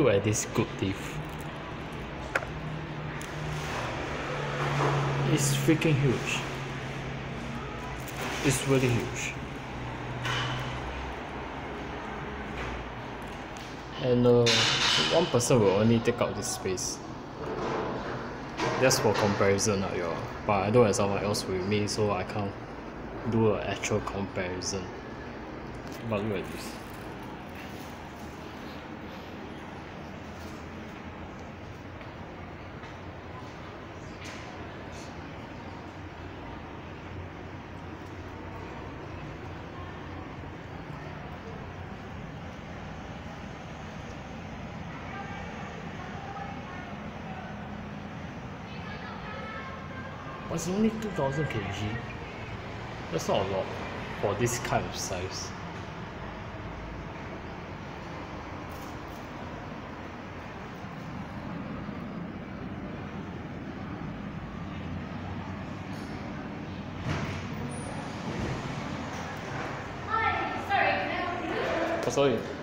Look at this good teeth. It's freaking huge. It's really huge. And one person will only take up this space. Just for comparison, yeah. But I don't have someone else with me, so I can't do an actual comparison. But look at this. But it's only 2000 kg. That's not a lot for this kind of size. Hi, sorry, can I help you? Oh, sorry.